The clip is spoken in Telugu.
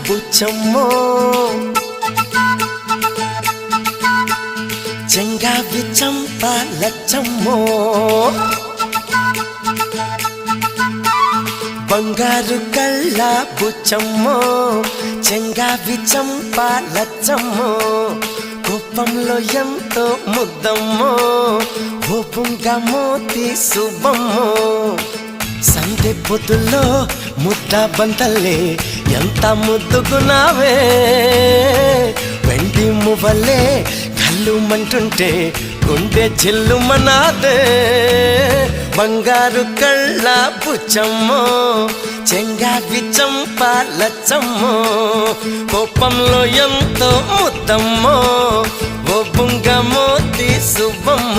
బుచ్చమ్మో చెంగావి చంప లచ్చమ్మో బంగారు కళ్ళ బుచ్చమ్మో చెంగావి చంప లచ్చమ్మో కోపంలో ఎంతో ముద్దమ్మో కోపంగా మోతి శుభమ్మో సందె పొద్దుల్లో ముద్ద బంతల్లే ఎంత ముద్దుకున్నావే వెండి మువ్వలే కళ్ళు మంటుంటే గుండె చిల్లుమనాదే బంగారు కళ్ళ బుచ్చమ్మో చెంగావి చంప లచ్చమ్మో కోపంలో ఎంతో ముద్దమ్మో ఓ బుంగ మోతి శుభమ్మో